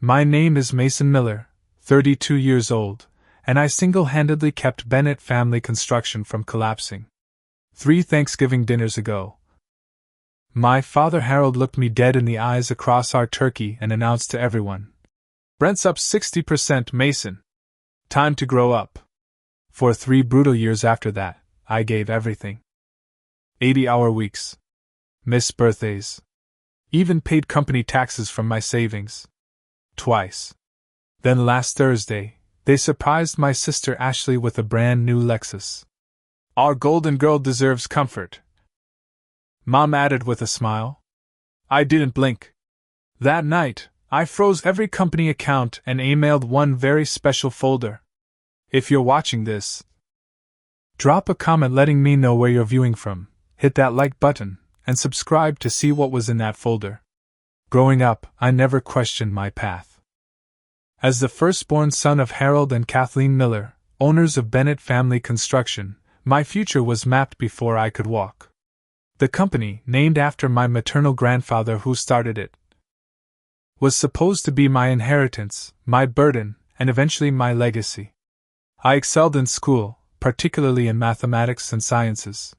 My name is Mason Miller, 32 years old, and I single-handedly kept Bennett Family Construction from collapsing. 3 Thanksgiving dinners ago. My father Harold looked me dead in the eyes across our turkey and announced to everyone, "Rent's up 60%, Mason. Time to grow up." For 3 brutal years after that, I gave everything. 80-hour weeks. Missed birthdays. Even paid company taxes from my savings. Twice. Then last Thursday, they surprised my sister Ashley with a brand new Lexus. Our golden girl deserves comfort, Mom added with a smile. I didn't blink. That night, I froze every company account and emailed one very special folder. If you're watching this, drop a comment letting me know where you're viewing from, hit that like button, and subscribe to see what was in that folder. Growing up, I never questioned my path. As the firstborn son of Harold and Kathleen Miller, owners of Bennett Family Construction, my future was mapped before I could walk. The company, named after my maternal grandfather who started it, was supposed to be my inheritance, my burden, and eventually my legacy. I excelled in school, particularly in mathematics and sciences.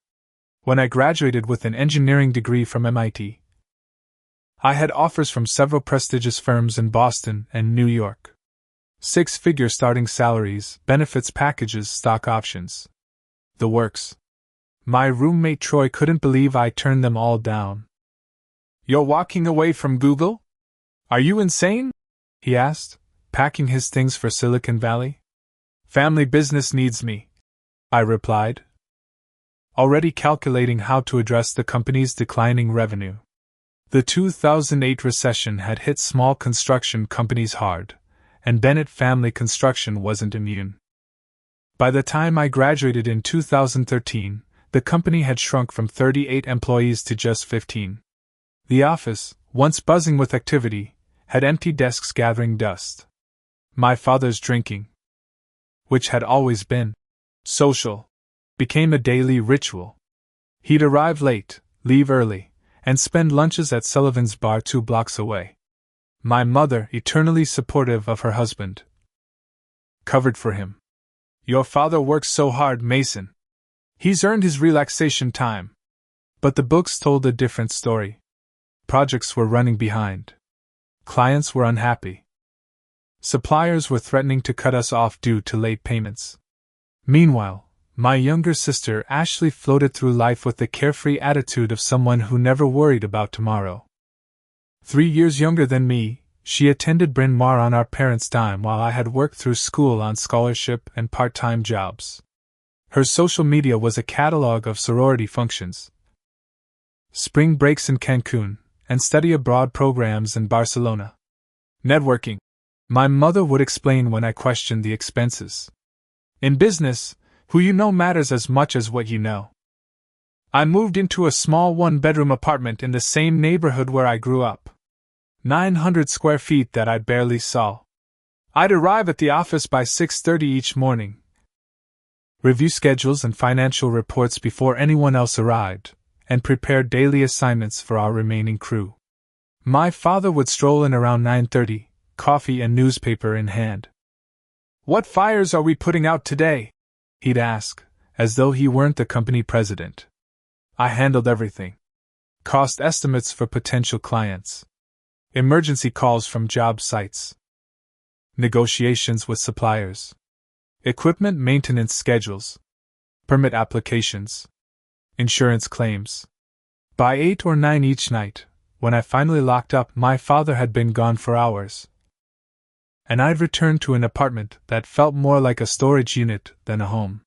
When I graduated with an engineering degree from MIT, I had offers from several prestigious firms in Boston and New York. 6-figure starting salaries, benefits packages, stock options. The works. My roommate Troy couldn't believe I turned them all down. "You're walking away from Google? Are you insane?" he asked, packing his things for Silicon Valley. "Family business needs me," I replied, already calculating how to address the company's declining revenue. The 2008 recession had hit small construction companies hard, and Bennett Family Construction wasn't immune. By the time I graduated in 2013, the company had shrunk from 38 employees to just 15. The office, once buzzing with activity, had empty desks gathering dust. My father's drinking, which had always been social, became a daily ritual. He'd arrive late, leave early, and spend lunches at Sullivan's Bar 2 blocks away. My mother, eternally supportive of her husband, covered for him. "Your father works so hard, Mason. He's earned his relaxation time." But the books told a different story. Projects were running behind. Clients were unhappy. Suppliers were threatening to cut us off due to late payments. Meanwhile, my younger sister Ashley floated through life with the carefree attitude of someone who never worried about tomorrow. 3 years younger than me, she attended Bryn Mawr on our parents' dime while I had worked through school on scholarship and part-time jobs. Her social media was a catalog of sorority functions, spring breaks in Cancun, and study abroad programs in Barcelona. Networking, my mother would explain when I questioned the expenses. In business, who you know matters as much as what you know. I moved into a small 1-bedroom apartment in the same neighborhood where I grew up. 900 square feet that I barely saw. I'd arrive at the office by 6:30 each morning, review schedules and financial reports before anyone else arrived, and prepare daily assignments for our remaining crew. My father would stroll in around 9:30, coffee and newspaper in hand. "What fires are we putting out today?" he'd ask, as though he weren't the company president. I handled everything. Cost estimates for potential clients, emergency calls from job sites, negotiations with suppliers, equipment maintenance schedules, permit applications, insurance claims. By 8 or 9 each night, when I finally locked up, my father had been gone for hours, and I'd returned to an apartment that felt more like a storage unit than a home.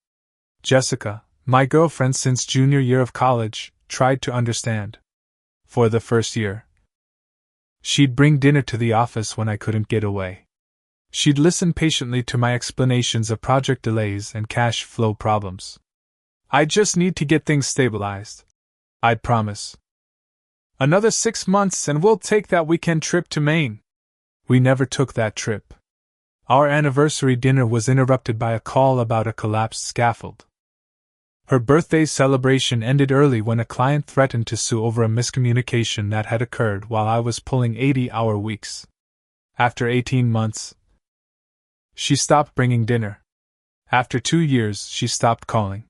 Jessica, my girlfriend since junior year of college, tried to understand. For the first year, she'd bring dinner to the office when I couldn't get away. She'd listen patiently to my explanations of project delays and cash flow problems. "I just need to get things stabilized," I'd promise. "Another 6 months and we'll take that weekend trip to Maine." We never took that trip. Our anniversary dinner was interrupted by a call about a collapsed scaffold. Her birthday celebration ended early when a client threatened to sue over a miscommunication that had occurred while I was pulling 80-hour weeks. After 18 months, she stopped bringing dinner. After 2 years, she stopped calling.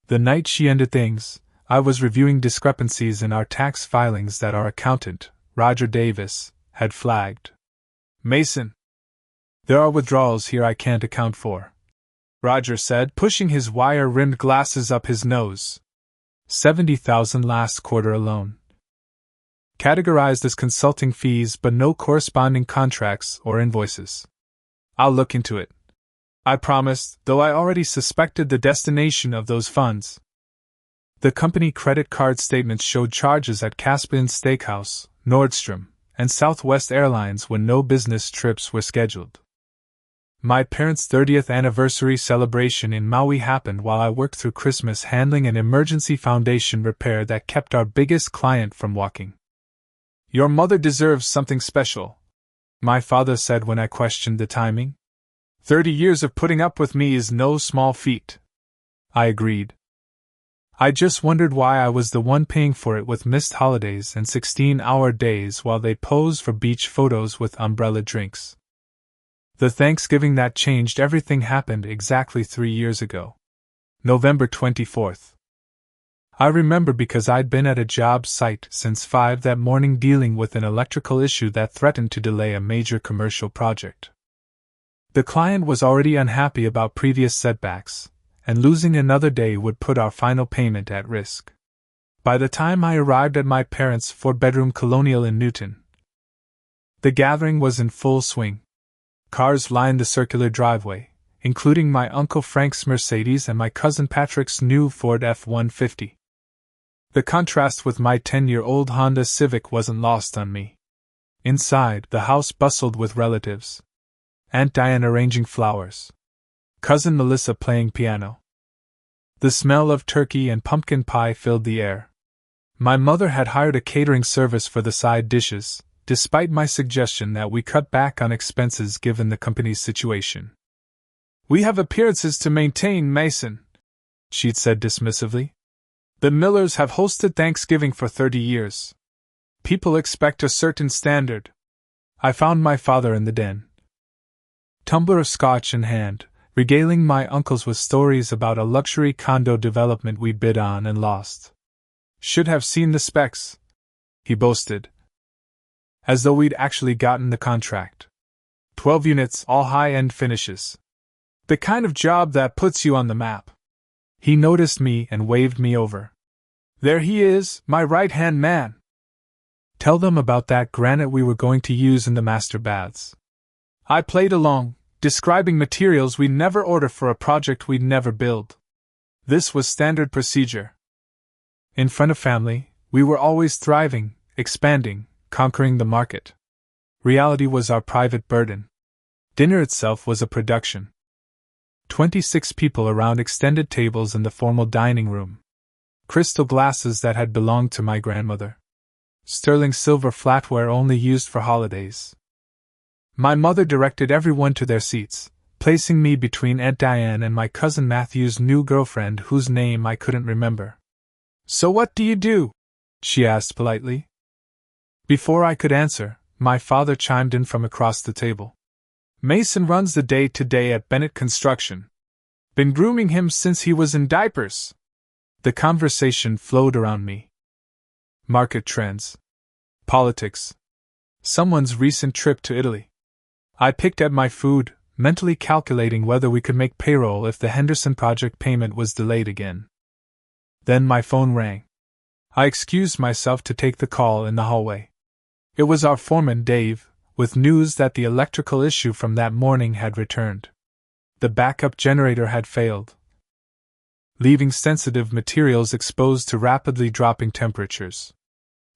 The night she ended things, I was reviewing discrepancies in our tax filings that our accountant, Roger Davis, had flagged. "Mason, there are withdrawals here I can't account for," Roger said, pushing his wire-rimmed glasses up his nose. $70,000 last quarter alone. Categorized as consulting fees but no corresponding contracts or invoices. "I'll look into it," I promised, though I already suspected the destination of those funds. The company credit card statements showed charges at Caspian Steakhouse, Nordstrom, and Southwest Airlines when no business trips were scheduled. My parents' 30th anniversary celebration in Maui happened while I worked through Christmas handling an emergency foundation repair that kept our biggest client from walking. "Your mother deserves something special," my father said when I questioned the timing. 30 years of putting up with me is no small feat." I agreed. I just wondered why I was the one paying for it with missed holidays and 16-hour days while they posed for beach photos with umbrella drinks. The Thanksgiving that changed everything happened exactly 3 years ago. November 24th. I remember because I'd been at a job site since 5 that morning dealing with an electrical issue that threatened to delay a major commercial project. The client was already unhappy about previous setbacks, and losing another day would put our final payment at risk. By the time I arrived at my parents' 4-bedroom colonial in Newton, the gathering was in full swing. Cars lined the circular driveway, including my Uncle Frank's Mercedes and my cousin Patrick's new Ford F-150. The contrast with my 10-year-old Honda Civic wasn't lost on me. Inside, the house bustled with relatives. Aunt Diane arranging flowers. Cousin Melissa playing piano. The smell of turkey and pumpkin pie filled the air. My mother had hired a catering service for the side dishes, despite my suggestion that we cut back on expenses given the company's situation. "We have appearances to maintain, Mason," she'd said dismissively. "The Millers have hosted Thanksgiving for 30 years. People expect a certain standard." I found my father in the den. Tumbler of scotch in hand, regaling my uncles with stories about a luxury condo development we bid on and lost. "Should have seen the specs," he boasted. As though we'd actually gotten the contract. 12 units, all high-end finishes. The kind of job that puts you on the map. He noticed me and waved me over. "There he is, my right-hand man." "Tell them about that granite we were going to use in the master baths." I played along, describing materials we'd never order for a project we'd never build. This was standard procedure. In front of family, we were always thriving, expanding, conquering the market. Reality was our private burden. Dinner itself was a production. 26 people around extended tables in the formal dining room. Crystal glasses that had belonged to my grandmother. Sterling silver flatware only used for holidays. My mother directed everyone to their seats, placing me between Aunt Diane and my cousin Matthew's new girlfriend whose name I couldn't remember. "So what do you do?" she asked politely. Before I could answer, my father chimed in from across the table. "Mason runs the day-to-day at Bennett Construction. Been grooming him since he was in diapers." The conversation flowed around me. Market trends. Politics. Someone's recent trip to Italy. I picked at my food, mentally calculating whether we could make payroll if the Henderson project payment was delayed again. Then my phone rang. I excused myself to take the call in the hallway. It was our foreman, Dave, with news that the electrical issue from that morning had returned. The backup generator had failed, leaving sensitive materials exposed to rapidly dropping temperatures.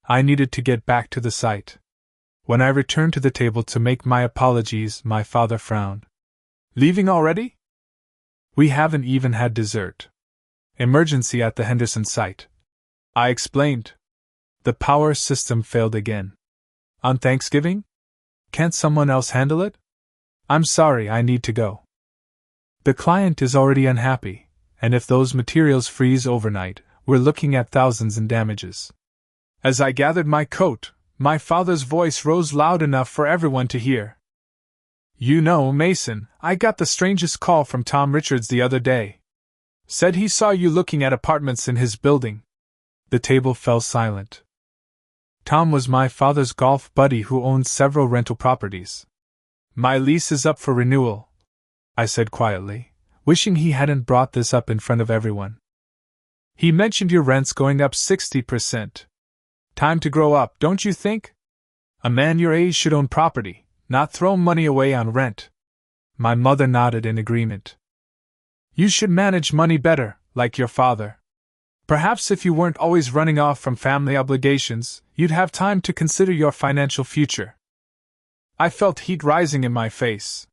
I needed to get back to the site. When I returned to the table to make my apologies, my father frowned. "Leaving already?" "We haven't even had dessert. Emergency at the Henderson site," I explained. "The power system failed again." "On Thanksgiving? Can't someone else handle it?" "I'm sorry, I need to go. The client is already unhappy, and if those materials freeze overnight, we're looking at thousands in damages." As I gathered my coat, my father's voice rose loud enough for everyone to hear. You know, Mason, I got the strangest call from Tom Richards the other day. Said he saw you looking at apartments in his building. The table fell silent. Tom was my father's golf buddy who owned several rental properties. My lease is up for renewal, I said quietly, wishing he hadn't brought this up in front of everyone. He mentioned your rent's going up 60%. Time to grow up, don't you think? A man your age should own property, not throw money away on rent. My mother nodded in agreement. You should manage money better, like your father. Perhaps if you weren't always running off from family obligations, you'd have time to consider your financial future. I felt heat rising in my face.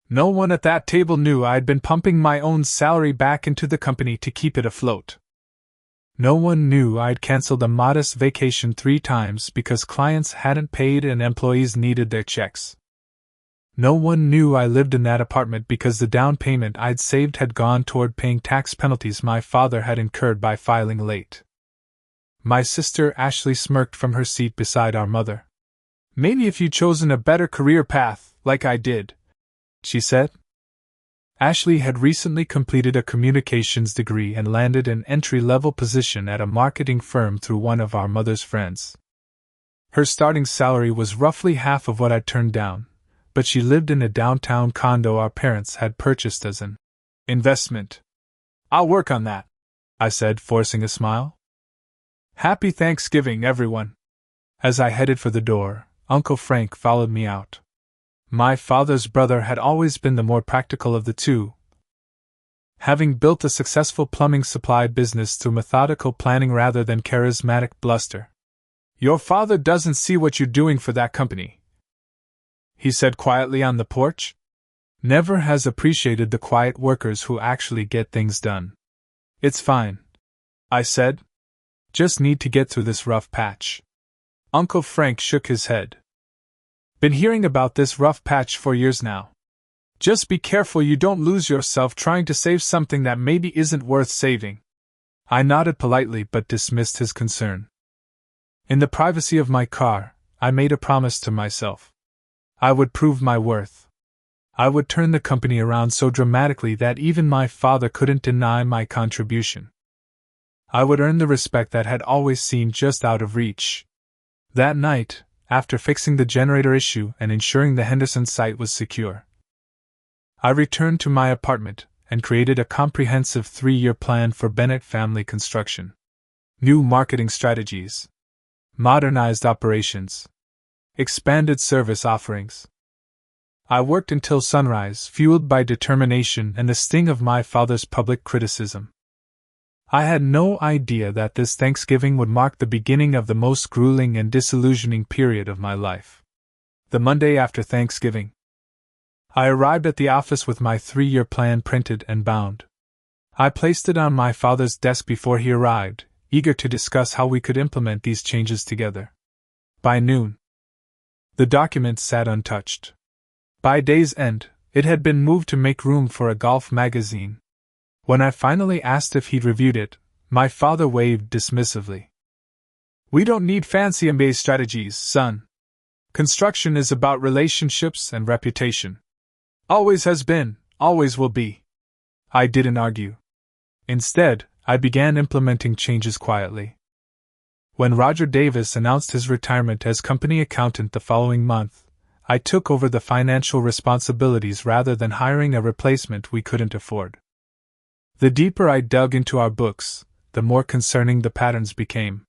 No one at that table knew I'd been pumping my own salary back into the company to keep it afloat. No one knew I'd canceled a modest vacation 3 times because clients hadn't paid and employees needed their checks. No one knew I lived in that apartment because the down payment I'd saved had gone toward paying tax penalties my father had incurred by filing late. My sister Ashley smirked from her seat beside our mother. Maybe if you'd chosen a better career path, like I did, she said. Ashley had recently completed a communications degree and landed an entry-level position at a marketing firm through one of our mother's friends. Her starting salary was roughly half of what I'd turned down, but she lived in a downtown condo our parents had purchased as an investment. I'll work on that, I said, forcing a smile. Happy Thanksgiving, everyone. As I headed for the door, Uncle Frank followed me out. My father's brother had always been the more practical of the two, having built a successful plumbing supply business through methodical planning rather than charismatic bluster. Your father doesn't see what you're doing for that company, he said quietly on the porch. Never has appreciated the quiet workers who actually get things done. It's fine, I said. Just need to get through this rough patch. Uncle Frank shook his head. Been hearing about this rough patch for years now. Just be careful you don't lose yourself trying to save something that maybe isn't worth saving. I nodded politely but dismissed his concern. In the privacy of my car, I made a promise to myself. I would prove my worth. I would turn the company around so dramatically that even my father couldn't deny my contribution. I would earn the respect that had always seemed just out of reach. That night, after fixing the generator issue and ensuring the Henderson site was secure, I returned to my apartment and created a comprehensive 3-year plan for Bennett family construction. New marketing strategies, modernized operations, expanded service offerings. I worked until sunrise, fueled by determination and the sting of my father's public criticism. I had no idea that this Thanksgiving would mark the beginning of the most grueling and disillusioning period of my life. The Monday after Thanksgiving, I arrived at the office with my 3-year plan printed and bound. I placed it on my father's desk before he arrived, eager to discuss how we could implement these changes together. By noon, the document sat untouched. By day's end, it had been moved to make room for a golf magazine. When I finally asked if he'd reviewed it, my father waved dismissively. We don't need fancy MBA strategies, son. Construction is about relationships and reputation. Always has been, always will be. I didn't argue. Instead, I began implementing changes quietly. When Roger Davis announced his retirement as company accountant the following month, I took over the financial responsibilities rather than hiring a replacement we couldn't afford. The deeper I dug into our books, the more concerning the patterns became.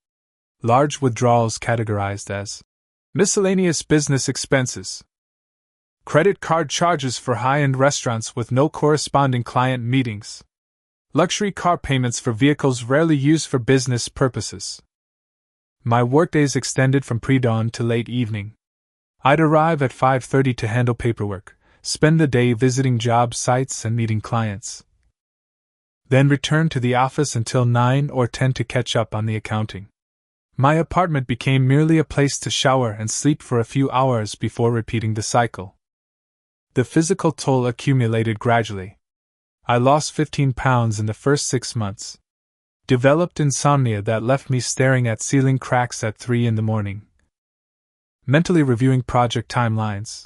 Large withdrawals categorized as miscellaneous business expenses, credit card charges for high-end restaurants with no corresponding client meetings, luxury car payments for vehicles rarely used for business purposes. My workdays extended from pre-dawn to late evening. I'd arrive at 5:30 to handle paperwork, spend the day visiting job sites and meeting clients, then return to the office until 9 or 10 to catch up on the accounting. My apartment became merely a place to shower and sleep for a few hours before repeating the cycle. The physical toll accumulated gradually. I lost 15 pounds in the first 6 months. Developed insomnia that left me staring at ceiling cracks at 3 in the morning. Mentally reviewing project timelines.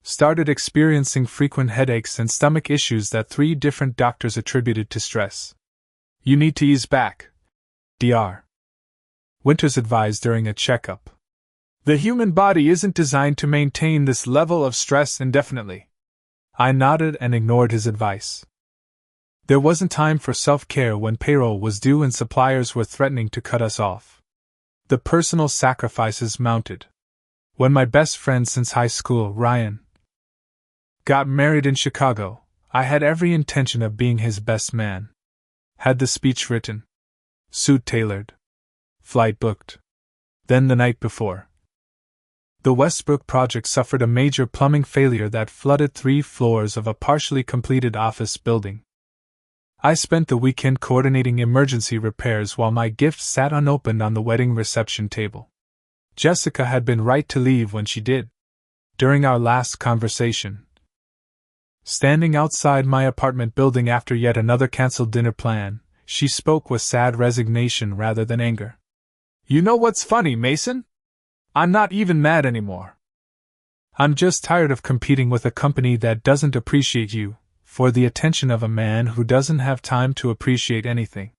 Started experiencing frequent headaches and stomach issues that 3 different doctors attributed to stress. You need to ease back, Dr. Winters advised during a checkup. The human body isn't designed to maintain this level of stress indefinitely. I nodded and ignored his advice. There wasn't time for self-care when payroll was due and suppliers were threatening to cut us off. The personal sacrifices mounted. When my best friend since high school, Ryan, got married in Chicago, I had every intention of being his best man. Had the speech written, suit tailored, flight booked. Then the night before, the Westbrook project suffered a major plumbing failure that flooded 3 floors of a partially completed office building. I spent the weekend coordinating emergency repairs while my gift sat unopened on the wedding reception table. Jessica had been right to leave when she did. During our last conversation, standing outside my apartment building after yet another canceled dinner plan, she spoke with sad resignation rather than anger. You know what's funny, Mason? I'm not even mad anymore. I'm just tired of competing with a company that doesn't appreciate you, for the attention of a man who doesn't have time to appreciate anything.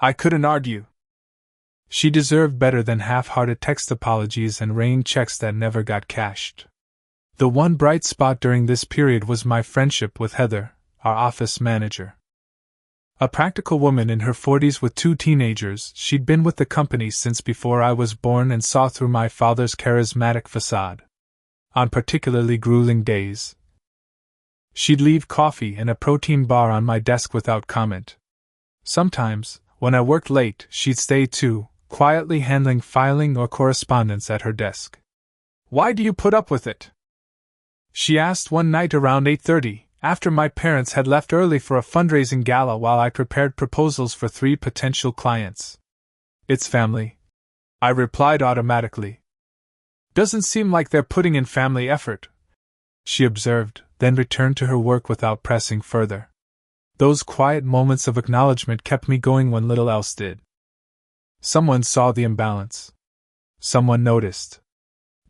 I couldn't argue. She deserved better than half-hearted text apologies and rain checks that never got cashed. The one bright spot during this period was my friendship with Heather, our office manager. A practical woman in her 40s with 2 teenagers, she'd been with the company since before I was born and saw through my father's charismatic facade. On particularly grueling days, she'd leave coffee and a protein bar on my desk without comment. Sometimes, when I worked late, she'd stay too, quietly handling filing or correspondence at her desk. Why do you put up with it? She asked one night around 8:30, after my parents had left early for a fundraising gala while I prepared proposals for 3 potential clients. It's family, I replied automatically. Doesn't seem like they're putting in family effort, she observed, then returned to her work without pressing further. Those quiet moments of acknowledgement kept me going when little else did. Someone saw the imbalance. Someone noticed.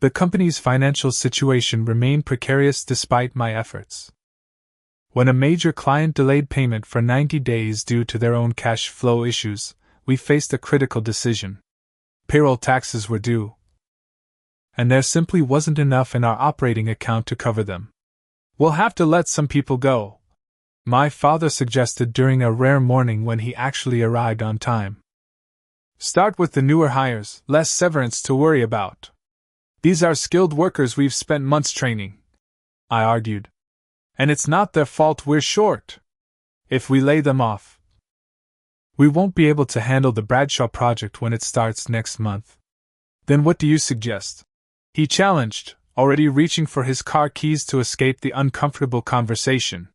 The company's financial situation remained precarious despite my efforts. When a major client delayed payment for 90 days due to their own cash flow issues, we faced a critical decision. Payroll taxes were due, and there simply wasn't enough in our operating account to cover them. We'll have to let some people go, my father suggested during a rare morning when he actually arrived on time. Start with the newer hires, less severance to worry about. These are skilled workers we've spent months training, I argued. And it's not their fault we're short. If we lay them off, we won't be able to handle the Bradshaw project when it starts next month. Then what do you suggest? He challenged, already reaching for his car keys to escape the uncomfortable conversation.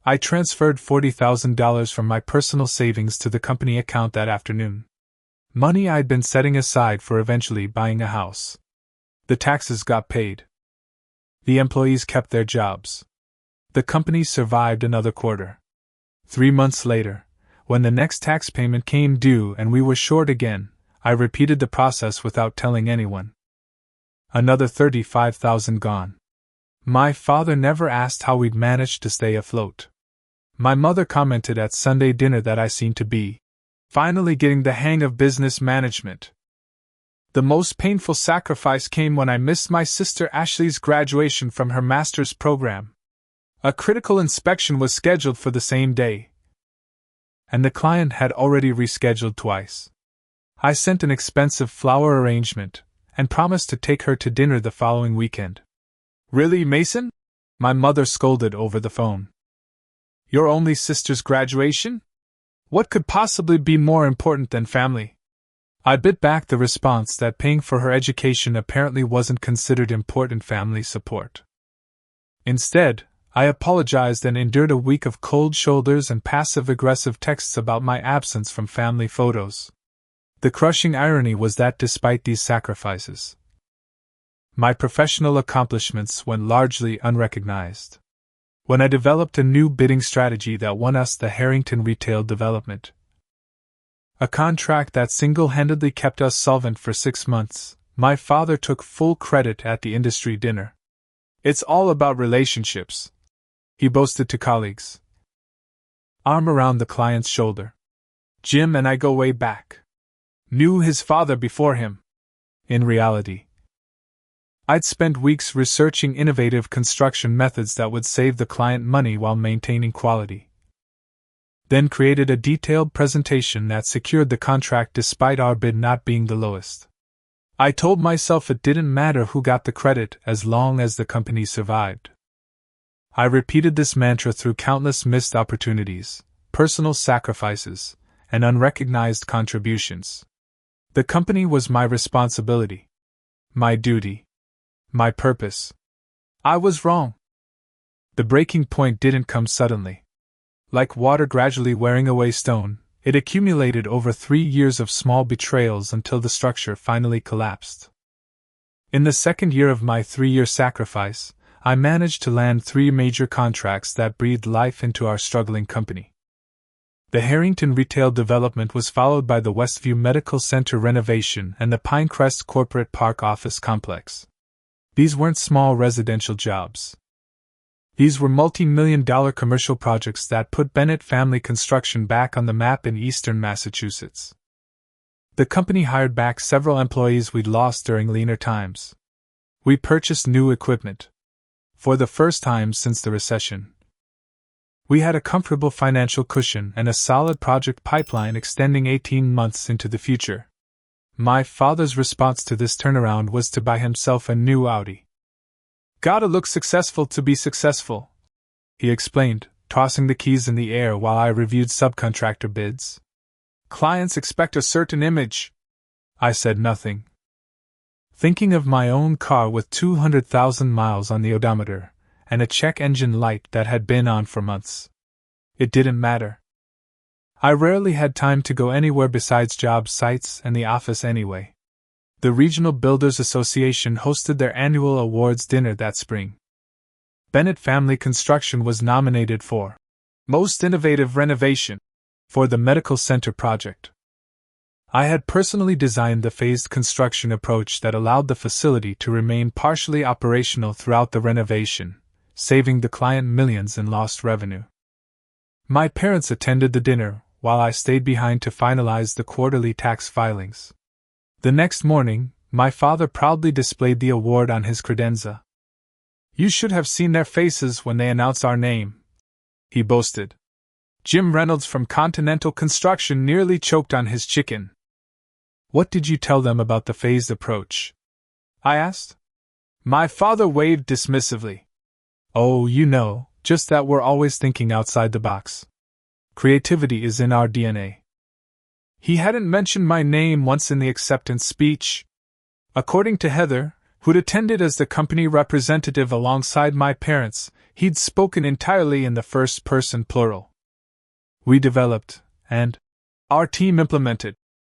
I transferred $40,000 from my personal savings to the company account that afternoon. Money I'd been setting aside for eventually buying a house. The taxes got paid. The employees kept their jobs. The company survived another quarter. 3 months later, when the next tax payment came due and we were short again, I repeated the process without telling anyone. Another $35,000 gone. My father never asked how we'd managed to stay afloat. My mother commented at Sunday dinner that I seemed to be finally getting the hang of business management. The most painful sacrifice came when I missed my sister Ashley's graduation from her master's program. A critical inspection was scheduled for the same day, and the client had already rescheduled twice. I sent an expensive flower arrangement and promised to take her to dinner the following weekend. Really, Mason? My mother scolded over the phone. Your only sister's graduation? What could possibly be more important than family? I bit back the response that paying for her education apparently wasn't considered important family support. Instead, I apologized and endured a week of cold shoulders and passive-aggressive texts about my absence from family photos. The crushing irony was that despite these sacrifices, my professional accomplishments went largely unrecognized. When I developed a new bidding strategy that won us the Harrington retail development, a contract that single-handedly kept us solvent for 6 months, my father took full credit at the industry dinner. It's all about relationships, he boasted to colleagues. Arm around the client's shoulder. Jim and I go way back. Knew his father before him. In reality, I'd spent weeks researching innovative construction methods that would save the client money while maintaining quality. Then created a detailed presentation that secured the contract despite our bid not being the lowest. I told myself it didn't matter who got the credit as long as the company survived. I repeated this mantra through countless missed opportunities, personal sacrifices, and unrecognized contributions. The company was my responsibility, my duty, my purpose. I was wrong. The breaking point didn't come suddenly. Like water gradually wearing away stone, it accumulated over 3 years of small betrayals until the structure finally collapsed. In the second year of my 3-year sacrifice, I managed to land 3 major contracts that breathed life into our struggling company. The Harrington retail development was followed by the Westview Medical Center renovation and the Pinecrest Corporate Park office complex. These weren't small residential jobs. These were multi-million-dollar commercial projects that put Bennett Family Construction back on the map in eastern Massachusetts. The company hired back several employees we'd lost during leaner times. We purchased new equipment. For the first time since the recession, we had a comfortable financial cushion and a solid project pipeline extending 18 months into the future. My father's response to this turnaround was to buy himself a new Audi. Gotta look successful to be successful, he explained, tossing the keys in the air while I reviewed subcontractor bids. Clients expect a certain image. I said nothing. Thinking of my own car with 200,000 miles on the odometer, and a check engine light that had been on for months. It didn't matter. I rarely had time to go anywhere besides job sites and the office anyway. The Regional Builders Association hosted their annual awards dinner that spring. Bennett Family Construction was nominated for Most Innovative Renovation for the Medical Center project. I had personally designed the phased construction approach that allowed the facility to remain partially operational throughout the renovation, saving the client millions in lost revenue. My parents attended the dinner, while I stayed behind to finalize the quarterly tax filings. The next morning, my father proudly displayed the award on his credenza. You should have seen their faces when they announced our name, he boasted. Jim Reynolds from Continental Construction nearly choked on his chicken. What did you tell them about the phased approach? I asked. My father waved dismissively. Oh, you know, just that we're always thinking outside the box. Creativity is in our DNA. He hadn't mentioned my name once in the acceptance speech. According to Heather, who'd attended as the company representative alongside my parents, he'd spoken entirely in the first person plural. We developed, and our team implemented,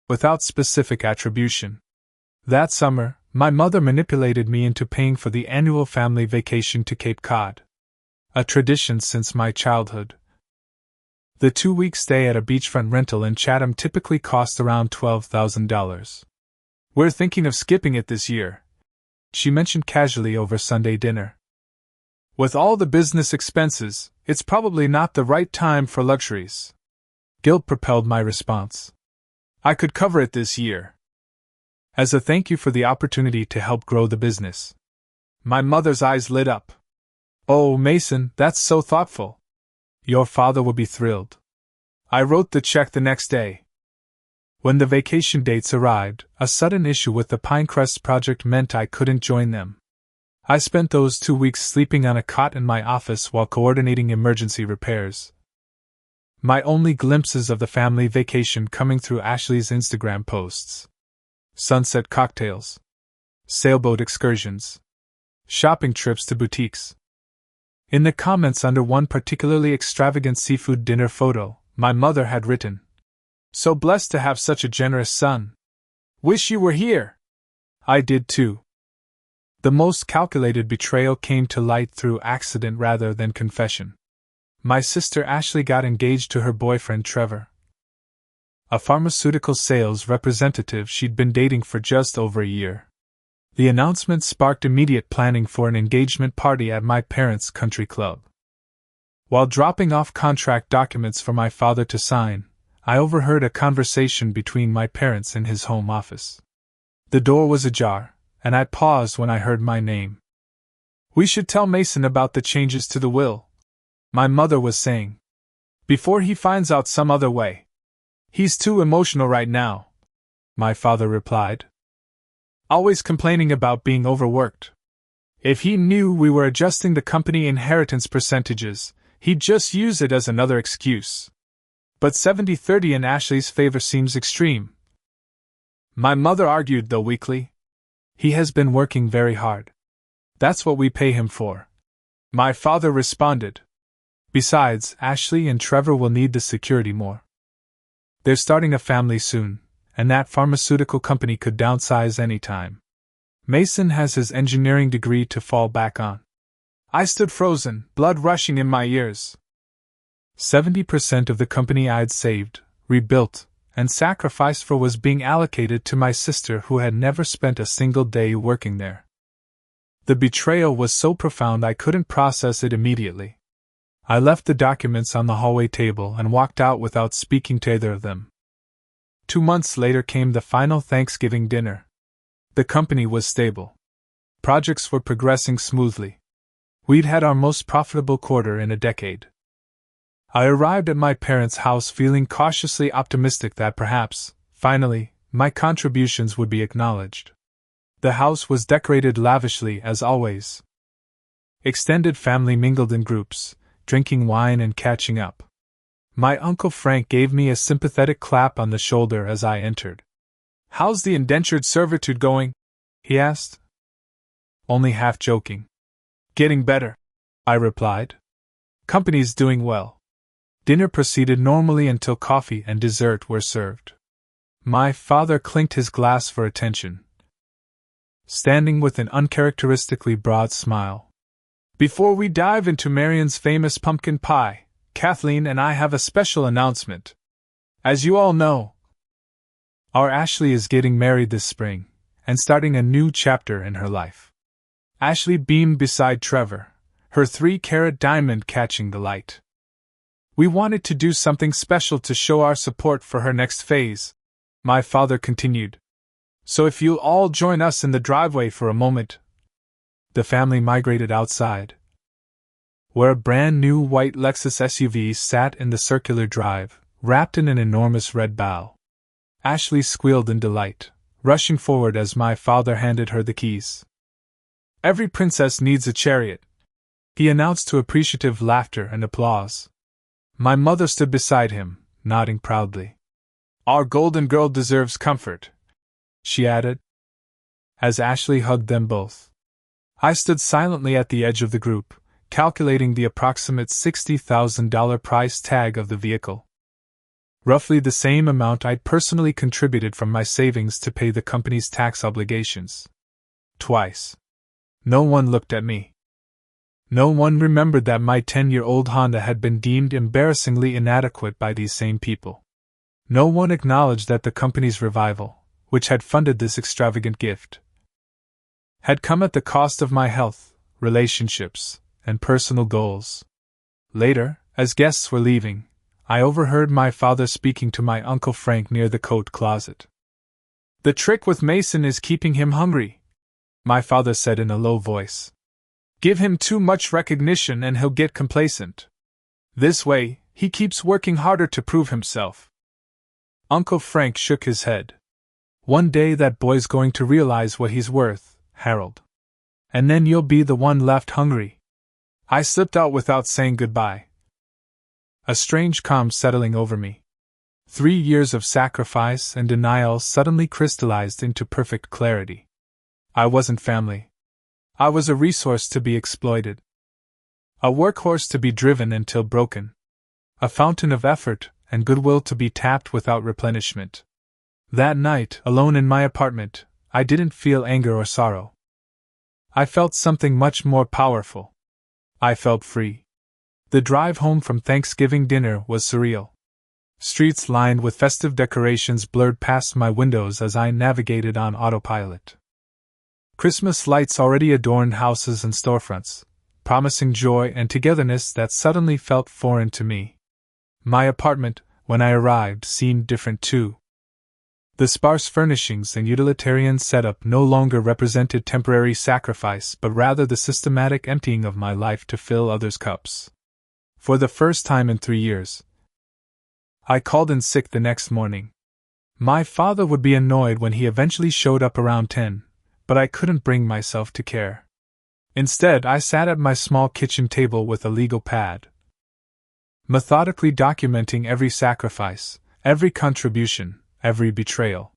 without specific attribution. That summer, my mother manipulated me into paying for the annual family vacation to Cape Cod. A tradition since my childhood. The 2-week stay at a beachfront rental in Chatham typically cost around $12,000. We're thinking of skipping it this year, she mentioned casually over Sunday dinner. With all the business expenses, it's probably not the right time for luxuries. Guilt propelled my response. I could cover it this year. As a thank you for the opportunity to help grow the business. My mother's eyes lit up. Oh, Mason, that's so thoughtful. Your father will be thrilled. I wrote the check the next day. When the vacation dates arrived, a sudden issue with the Pinecrest project meant I couldn't join them. I spent those 2 weeks sleeping on a cot in my office while coordinating emergency repairs. My only glimpses of the family vacation coming through Ashley's Instagram posts. Sunset cocktails. Sailboat excursions. Shopping trips to boutiques. In the comments under one particularly extravagant seafood dinner photo, my mother had written, "So blessed to have such a generous son. Wish you were here." I did too. The most calculated betrayal came to light through accident rather than confession. My sister Ashley got engaged to her boyfriend Trevor, a pharmaceutical sales representative she'd been dating for just over a year. The announcement sparked immediate planning for an engagement party at my parents' country club. While dropping off contract documents for my father to sign, I overheard a conversation between my parents in his home office. The door was ajar, and I paused when I heard my name. "We should tell Mason about the changes to the will," my mother was saying, "before he finds out some other way. He's too emotional right now," my father replied. "Always complaining about being overworked. If he knew we were adjusting the company inheritance percentages, he'd just use it as another excuse. But 70-30 in Ashley's favor seems extreme," my mother argued, though weakly. "He has been working very hard. That's what we pay him for," my father responded. "Besides, Ashley and Trevor will need the security more. They're starting a family soon, and that pharmaceutical company could downsize any time. Mason has his engineering degree to fall back on." I stood frozen, blood rushing in my ears. 70% of the company I'd saved, rebuilt, and sacrificed for was being allocated to my sister, who had never spent a single day working there. The betrayal was so profound I couldn't process it immediately. I left the documents on the hallway table and walked out without speaking to either of them. 2 months later came the final Thanksgiving dinner. The company was stable. Projects were progressing smoothly. We'd had our most profitable quarter in a decade. I arrived at my parents' house feeling cautiously optimistic that perhaps, finally, my contributions would be acknowledged. The house was decorated lavishly as always. Extended family mingled in groups, drinking wine and catching up. My Uncle Frank gave me a sympathetic clap on the shoulder as I entered. "How's the indentured servitude going?" he asked. Only half joking. "Getting better," I replied. "Company's doing well." Dinner proceeded normally until coffee and dessert were served. My father clinked his glass for attention, standing with an uncharacteristically broad smile. "Before we dive into Marion's famous pumpkin pie, Kathleen and I have a special announcement. As you all know, our Ashley is getting married this spring, and starting a new chapter in her life." Ashley beamed beside Trevor, her 3-carat diamond catching the light. "We wanted to do something special to show our support for her next phase," my father continued. "So if you'll all join us in the driveway for a moment." The family migrated outside, where a brand new white Lexus SUV sat in the circular drive, wrapped in an enormous red bow. Ashley squealed in delight, rushing forward as my father handed her the keys. "Every princess needs a chariot," he announced to appreciative laughter and applause. My mother stood beside him, nodding proudly. "Our golden girl deserves comfort," she added, as Ashley hugged them both. I stood silently at the edge of the group, calculating the approximate $60,000 price tag of the vehicle. Roughly the same amount I'd personally contributed from my savings to pay the company's tax obligations. Twice. No one looked at me. No one remembered that my 10-year-old Honda had been deemed embarrassingly inadequate by these same people. No one acknowledged that the company's revival, which had funded this extravagant gift, had come at the cost of my health, relationships, and personal goals. Later, as guests were leaving, I overheard my father speaking to my Uncle Frank near the coat closet. "The trick with Mason is keeping him hungry," my father said in a low voice. "Give him too much recognition and he'll get complacent. This way, he keeps working harder to prove himself." Uncle Frank shook his head. "One day that boy's going to realize what he's worth, Harold. And then you'll be the one left hungry." I slipped out without saying goodbye, a strange calm settling over me. 3 years of sacrifice and denial suddenly crystallized into perfect clarity. I wasn't family. I was a resource to be exploited. A workhorse to be driven until broken. A fountain of effort and goodwill to be tapped without replenishment. That night, alone in my apartment, I didn't feel anger or sorrow. I felt something much more powerful. I felt free. The drive home from Thanksgiving dinner was surreal. Streets lined with festive decorations blurred past my windows as I navigated on autopilot. Christmas lights already adorned houses and storefronts, promising joy and togetherness that suddenly felt foreign to me. My apartment, when I arrived, seemed different too. The sparse furnishings and utilitarian setup no longer represented temporary sacrifice, but rather the systematic emptying of my life to fill others' cups. For the first time in 3 years, I called in sick the next morning. My father would be annoyed when he eventually showed up around 10, but I couldn't bring myself to care. Instead, I sat at my small kitchen table with a legal pad, methodically documenting every sacrifice, every contribution, every betrayal.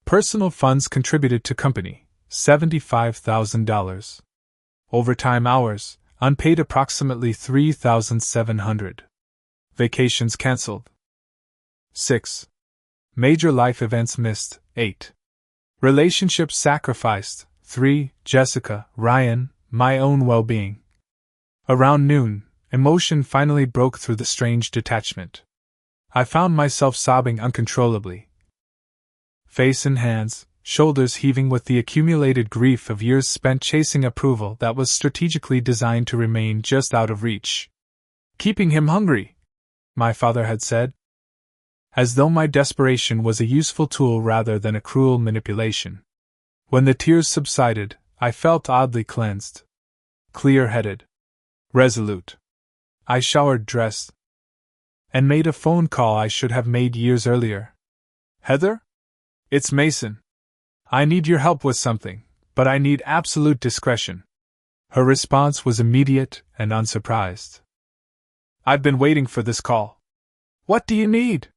Personal funds contributed to company, $75,000. Overtime hours, unpaid approximately $3,700. Vacations cancelled. 6. Major life events missed, 8. Relationships sacrificed, 3. Jessica, Ryan, my own well-being. Around noon, emotion finally broke through the strange detachment. I found myself sobbing uncontrollably. Face and hands, shoulders heaving with the accumulated grief of years spent chasing approval that was strategically designed to remain just out of reach. Keeping him hungry, my father had said. As though my desperation was a useful tool rather than a cruel manipulation. When the tears subsided, I felt oddly cleansed. Clear-headed. Resolute. I showered, dressed, and made a phone call I should have made years earlier. Heather? It's Mason. I need your help with something, but I need absolute discretion. Her response was immediate and unsurprised. I've been waiting for this call. What do you need?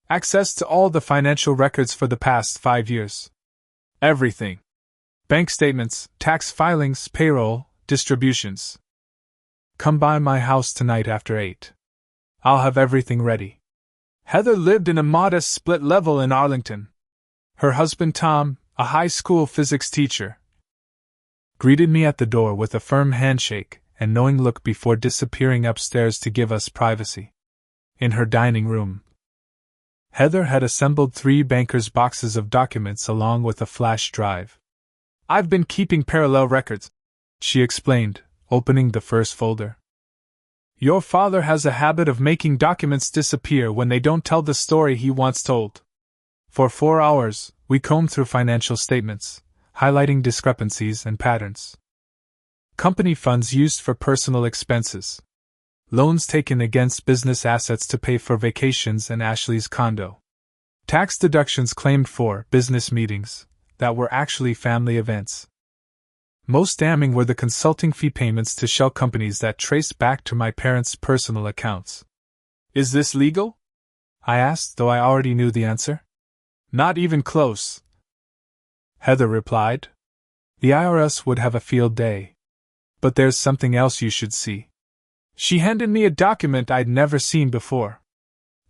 Access to all the financial records for the past 5 years. Everything. Bank statements, tax filings, payroll, distributions. Come by my house tonight after 8. I'll have everything ready. Heather lived in a modest split level in Arlington. Her husband Tom, a high school physics teacher, greeted me at the door with a firm handshake and knowing look before disappearing upstairs to give us privacy. In her dining room, Heather had assembled 3 bankers' boxes of documents along with a flash drive. I've been keeping parallel records, she explained, opening the first folder. Your father has a habit of making documents disappear when they don't tell the story he wants told. For 4 hours, we combed through financial statements, highlighting discrepancies and patterns. Company funds used for personal expenses. Loans taken against business assets to pay for vacations and Ashley's condo. Tax deductions claimed for business meetings that were actually family events. Most damning were the consulting fee payments to shell companies that traced back to my parents' personal accounts. Is this legal? I asked, though I already knew the answer. Not even close, Heather replied. The IRS would have a field day. But there's something else you should see. She handed me a document I'd never seen before.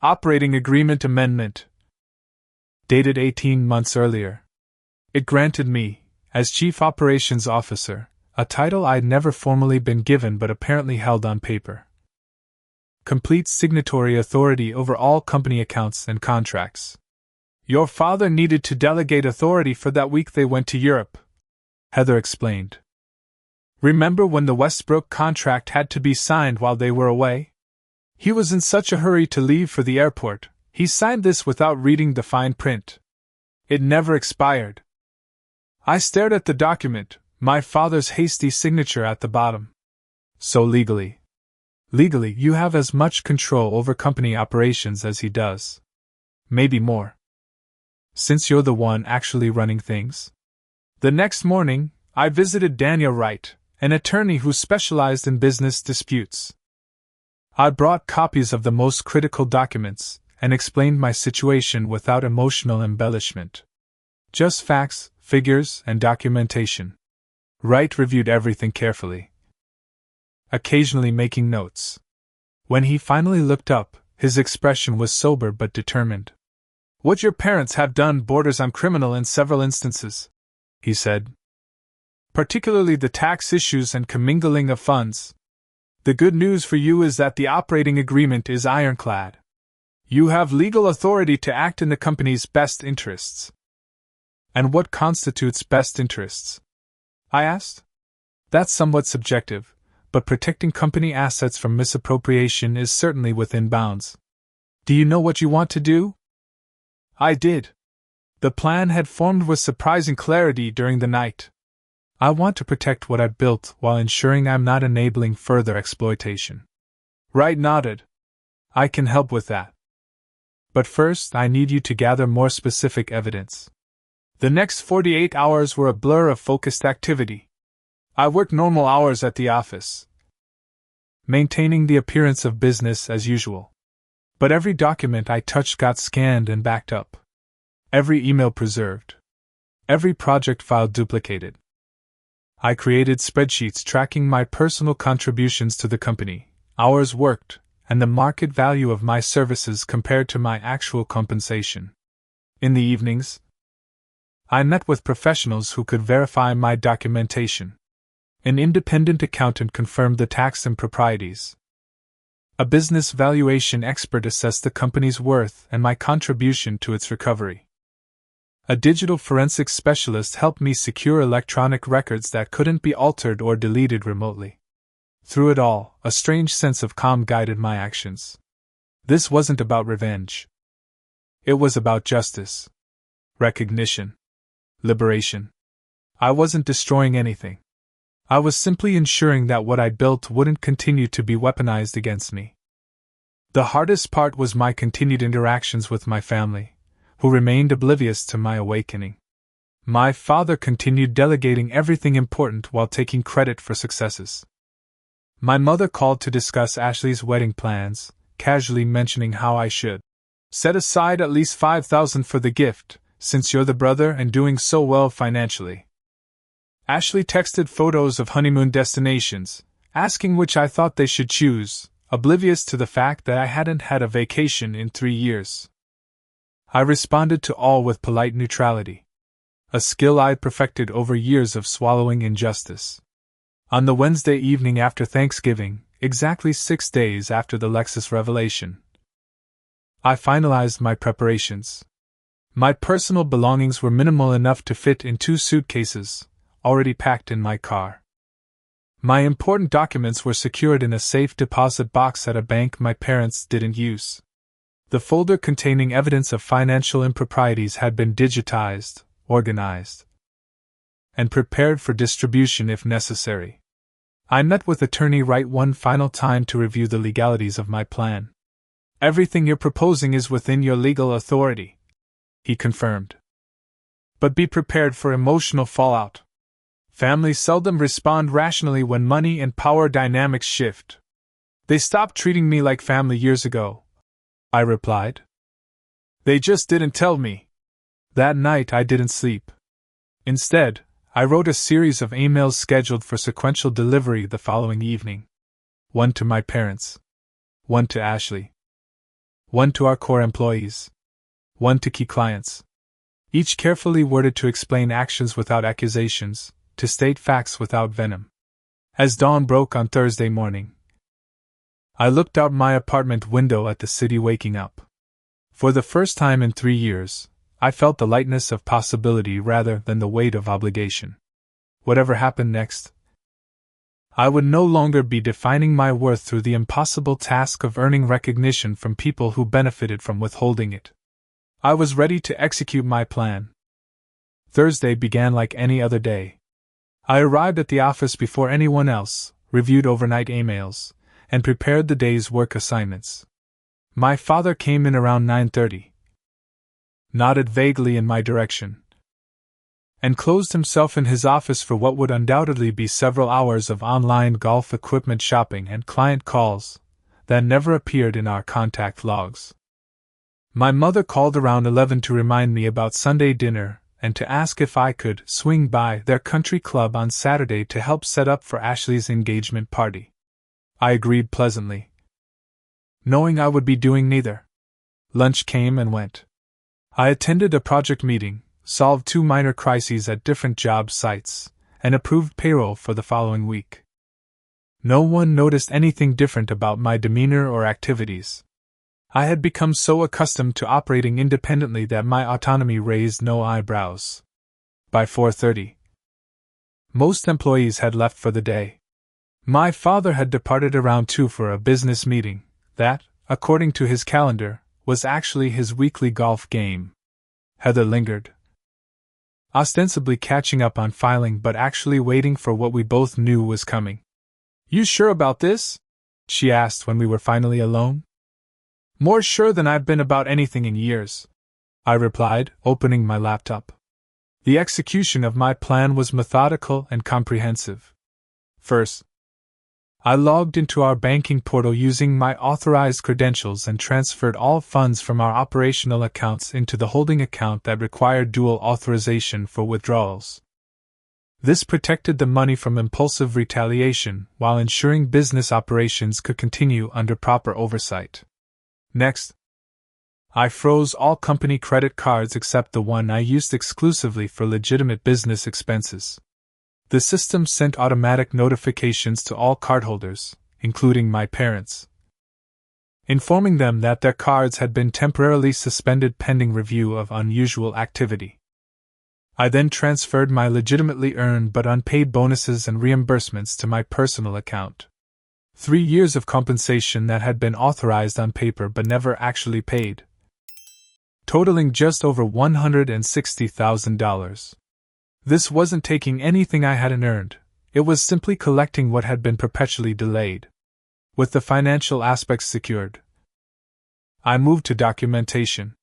Operating Agreement Amendment. Dated 18 months earlier. It granted me, as Chief Operations Officer, a title I'd never formally been given but apparently held on paper. Complete signatory authority over all company accounts and contracts. Your father needed to delegate authority for that week they went to Europe, Heather explained. Remember when the Westbrook contract had to be signed while they were away? He was in such a hurry to leave for the airport, he signed this without reading the fine print. It never expired. I stared at the document, my father's hasty signature at the bottom. So legally, you have as much control over company operations as he does. Maybe more. Since you're the one actually running things. The next morning, I visited Daniel Wright, an attorney who specialized in business disputes. I brought copies of the most critical documents and explained my situation without emotional embellishment. Just facts, figures, and documentation. Wright reviewed everything carefully, occasionally making notes. When he finally looked up, his expression was sober but determined. What your parents have done borders on criminal in several instances, he said. Particularly the tax issues and commingling of funds. The good news for you is that the operating agreement is ironclad. You have legal authority to act in the company's best interests. And what constitutes best interests? I asked. That's somewhat subjective, but protecting company assets from misappropriation is certainly within bounds. Do you know what you want to do? I did. The plan had formed with surprising clarity during the night. I want to protect what I built while ensuring I'm not enabling further exploitation. Wright nodded. I can help with that. But first, I need you to gather more specific evidence. The next 48 hours were a blur of focused activity. I worked normal hours at the office, maintaining the appearance of business as usual. But every document I touched got scanned and backed up. Every email preserved. Every project file duplicated. I created spreadsheets tracking my personal contributions to the company, hours worked, and the market value of my services compared to my actual compensation. In the evenings, I met with professionals who could verify my documentation. An independent accountant confirmed the tax improprieties. A business valuation expert assessed the company's worth and my contribution to its recovery. A digital forensics specialist helped me secure electronic records that couldn't be altered or deleted remotely. Through it all, a strange sense of calm guided my actions. This wasn't about revenge. It was about justice, recognition, liberation. I wasn't destroying anything. I was simply ensuring that what I built wouldn't continue to be weaponized against me. The hardest part was my continued interactions with my family, who remained oblivious to my awakening. My father continued delegating everything important while taking credit for successes. My mother called to discuss Ashley's wedding plans, casually mentioning how I should set aside at least $5,000 for the gift, since you're the brother and doing so well financially. Ashley texted photos of honeymoon destinations, asking which I thought they should choose, oblivious to the fact that I hadn't had a vacation in 3 years. I responded to all with polite neutrality, a skill I'd perfected over years of swallowing injustice. On the Wednesday evening after Thanksgiving, exactly 6 days after the Lexus revelation, I finalized my preparations. My personal belongings were minimal enough to fit in 2 suitcases, already packed in my car. My important documents were secured in a safe deposit box at a bank my parents didn't use. The folder containing evidence of financial improprieties had been digitized, organized, and prepared for distribution if necessary. I met with Attorney Wright one final time to review the legalities of my plan. Everything you're proposing is within your legal authority, he confirmed. But be prepared for emotional fallout. Families seldom respond rationally when money and power dynamics shift. They stopped treating me like family years ago, I replied. They just didn't tell me. That night I didn't sleep. Instead, I wrote a series of emails scheduled for sequential delivery the following evening. One to my parents. One to Ashley. One to our core employees. One to key clients. Each carefully worded to explain actions without accusations, to state facts without venom. As dawn broke on Thursday morning, I looked out my apartment window at the city waking up. For the first time in 3 years, I felt the lightness of possibility rather than the weight of obligation. Whatever happened next, I would no longer be defining my worth through the impossible task of earning recognition from people who benefited from withholding it. I was ready to execute my plan. Thursday began like any other day. I arrived at the office before anyone else, reviewed overnight emails, and prepared the day's work assignments. My father came in around 9:30, nodded vaguely in my direction, and closed himself in his office for what would undoubtedly be several hours of online golf equipment shopping and client calls that never appeared in our contact logs. My mother called around 11 to remind me about Sunday dinner and to ask if I could swing by their country club on Saturday to help set up for Ashley's engagement party. I agreed pleasantly, knowing I would be doing neither. Lunch came and went. I attended a project meeting, solved 2 minor crises at different job sites, and approved payroll for the following week. No one noticed anything different about my demeanor or activities. I had become so accustomed to operating independently that my autonomy raised no eyebrows. By 4:30, Most employees had left for the day. My father had departed around 2 for a business meeting that, according to his calendar, was actually his weekly golf game. Heather lingered, ostensibly catching up on filing but actually waiting for what we both knew was coming. "You sure about this?" she asked when we were finally alone. "More sure than I've been about anything in years," I replied, opening my laptop. The execution of my plan was methodical and comprehensive. First, I logged into our banking portal using my authorized credentials and transferred all funds from our operational accounts into the holding account that required dual authorization for withdrawals. This protected the money from impulsive retaliation while ensuring business operations could continue under proper oversight. Next, I froze all company credit cards except the one I used exclusively for legitimate business expenses. The system sent automatic notifications to all cardholders, including my parents, informing them that their cards had been temporarily suspended pending review of unusual activity. I then transferred my legitimately earned but unpaid bonuses and reimbursements to my personal account. 3 years of compensation that had been authorized on paper but never actually paid, totaling just over $160,000. This wasn't taking anything I hadn't earned, it was simply collecting what had been perpetually delayed. With the financial aspects secured, I moved to documentation.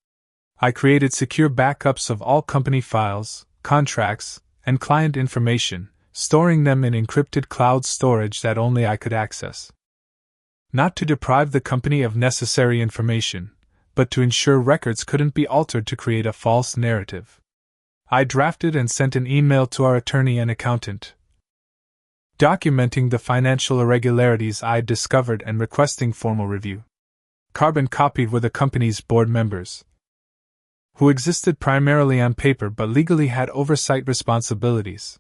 I created secure backups of all company files, contracts, and client information, storing them in encrypted cloud storage that only I could access. Not to deprive the company of necessary information, but to ensure records couldn't be altered to create a false narrative. I drafted and sent an email to our attorney and accountant, documenting the financial irregularities I'd discovered and requesting formal review. Carbon copied were the company's board members, who existed primarily on paper but legally had oversight responsibilities.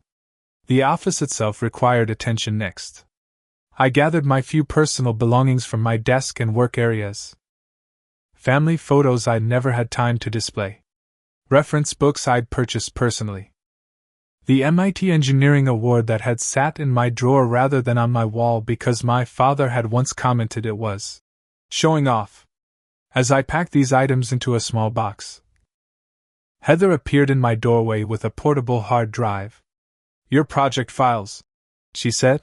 The office itself required attention next. I gathered my few personal belongings from my desk and work areas. Family photos I'd never had time to display. Reference books I'd purchased personally. The MIT Engineering Award that had sat in my drawer rather than on my wall because my father had once commented it was showing off. As I packed these items into a small box, Heather appeared in my doorway with a portable hard drive. "Your project files," she said.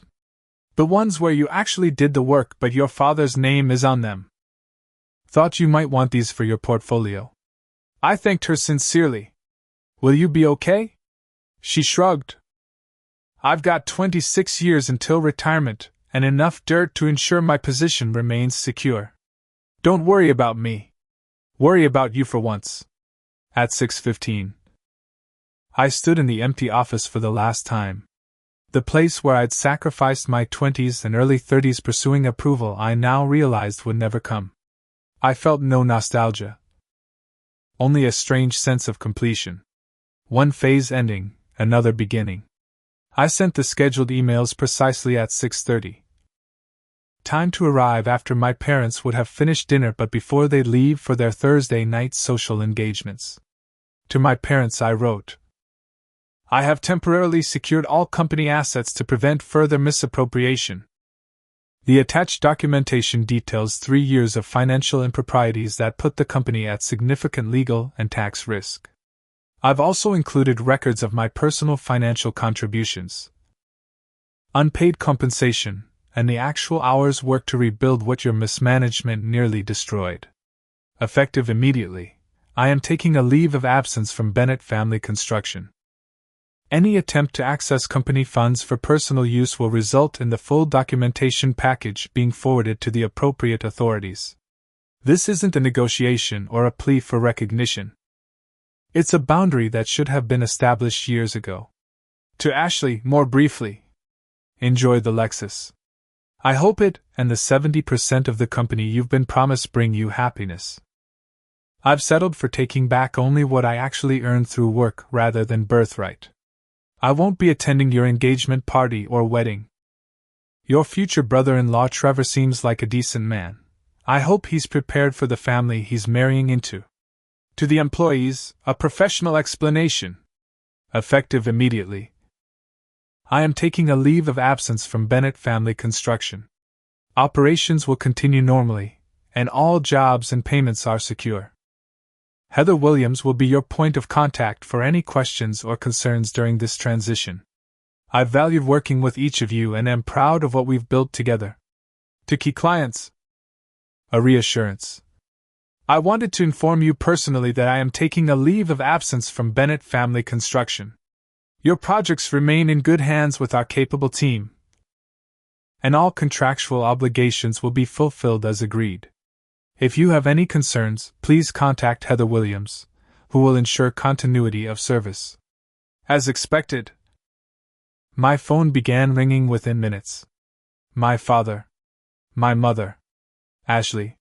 "The ones where you actually did the work but your father's name is on them. Thought you might want these for your portfolio." I thanked her sincerely. "Will you be okay?" She shrugged. "I've got 26 years until retirement, and enough dirt to ensure my position remains secure. Don't worry about me. Worry about you for once." At 6:15, I stood in the empty office for the last time. The place where I'd sacrificed my 20s and early 30s pursuing approval I now realized would never come. I felt no nostalgia, only a strange sense of completion. One phase ending, another beginning. I sent the scheduled emails precisely at 6:30. Time to arrive after my parents would have finished dinner but before they'd leave for their Thursday night social engagements. To my parents I wrote, "I have temporarily secured all company assets to prevent further misappropriation." The attached documentation details 3 years of financial improprieties that put the company at significant legal and tax risk. I've also included records of my personal financial contributions, unpaid compensation, and the actual hours worked to rebuild what your mismanagement nearly destroyed. Effective immediately, I am taking a leave of absence from Bennett Family Construction. Any attempt to access company funds for personal use will result in the full documentation package being forwarded to the appropriate authorities. This isn't a negotiation or a plea for recognition. It's a boundary that should have been established years ago. To Ashley, more briefly, enjoy the Lexus. I hope it and the 70% of the company you've been promised bring you happiness. I've settled for taking back only what I actually earned through work rather than birthright. I won't be attending your engagement party or wedding. Your future brother-in-law Trevor seems like a decent man. I hope he's prepared for the family he's marrying into. To the employees, a professional explanation. Effective immediately. I am taking a leave of absence from Bennett Family Construction. Operations will continue normally, and all jobs and payments are secure. Heather Williams will be your point of contact for any questions or concerns during this transition. I've valued working with each of you and am proud of what we've built together. To key clients. A reassurance. I wanted to inform you personally that I am taking a leave of absence from Bennett Family Construction. Your projects remain in good hands with our capable team, and all contractual obligations will be fulfilled as agreed. If you have any concerns, please contact Heather Williams, who will ensure continuity of service. As expected, my phone began ringing within minutes. My father. My mother. Ashley.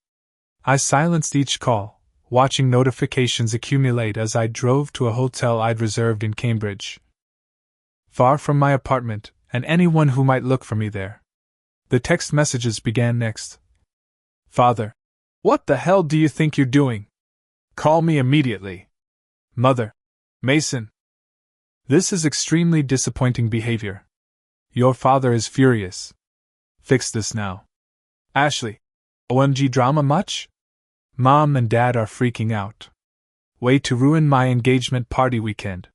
I silenced each call, watching notifications accumulate as I drove to a hotel I'd reserved in Cambridge, far from my apartment and anyone who might look for me there. The text messages began next. Father. What the hell do you think you're doing? Call me immediately. Mother. Mason. This is extremely disappointing behavior. Your father is furious. Fix this now. Ashley. OMG drama much? Mom and Dad are freaking out. Way to ruin my engagement party weekend.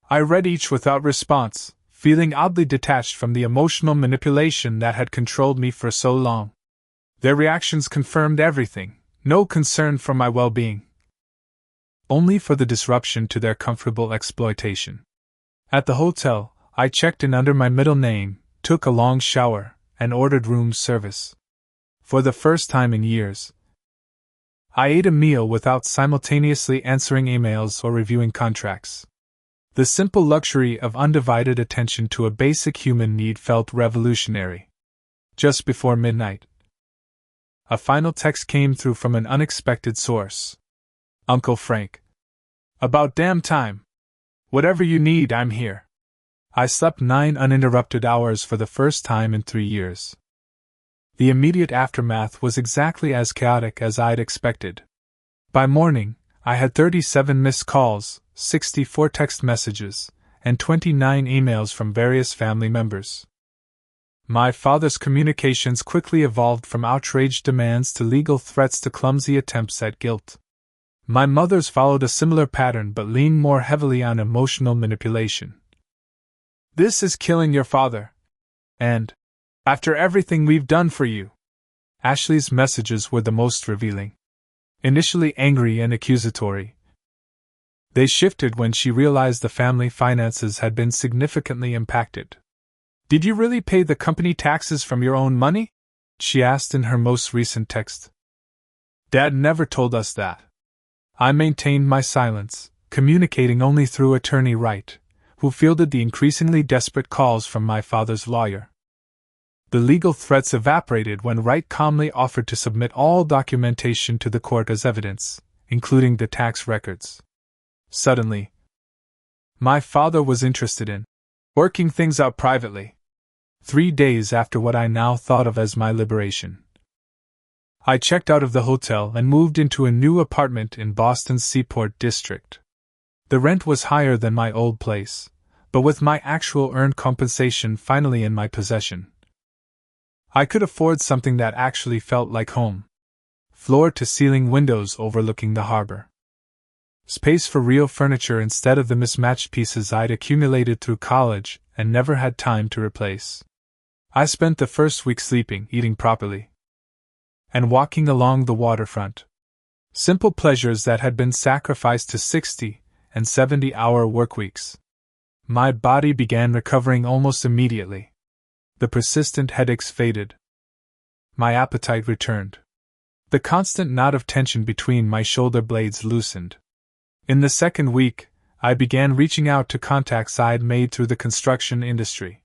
I read each without response, feeling oddly detached from the emotional manipulation that had controlled me for so long. Their reactions confirmed everything, no concern for my well-being, only for the disruption to their comfortable exploitation. At the hotel, I checked in under my middle name, took a long shower, and ordered room service. For the first time in years, I ate a meal without simultaneously answering emails or reviewing contracts. The simple luxury of undivided attention to a basic human need felt revolutionary. Just before midnight, a final text came through from an unexpected source. Uncle Frank. About damn time. Whatever you need, I'm here. I slept 9 uninterrupted hours for the first time in 3 years. The immediate aftermath was exactly as chaotic as I'd expected. By morning, I had 37 missed calls, 64 text messages, and 29 emails from various family members. My father's communications quickly evolved from outraged demands to legal threats to clumsy attempts at guilt. My mother's followed a similar pattern but leaned more heavily on emotional manipulation. This is killing your father. And, after everything we've done for you. Ashley's messages were the most revealing. Initially angry and accusatory, they shifted when she realized the family finances had been significantly impacted. Did you really pay the company taxes from your own money? She asked in her most recent text. Dad never told us that. I maintained my silence, communicating only through Attorney Wright, who fielded the increasingly desperate calls from my father's lawyer. The legal threats evaporated when Wright calmly offered to submit all documentation to the court as evidence, including the tax records. Suddenly, my father was interested in working things out privately. 3 days after what I now thought of as my liberation, I checked out of the hotel and moved into a new apartment in Boston's Seaport district. The rent was higher than my old place, but with my actual earned compensation finally in my possession, I could afford something that actually felt like home. Floor-to-ceiling windows overlooking the harbor. Space for real furniture instead of the mismatched pieces I'd accumulated through college and never had time to replace. I spent the first week sleeping, eating properly, and walking along the waterfront. Simple pleasures that had been sacrificed to 60 and 70-hour workweeks. My body began recovering almost immediately. The persistent headaches faded. My appetite returned. The constant knot of tension between my shoulder blades loosened. In the second week, I began reaching out to contacts I'd made through the construction industry.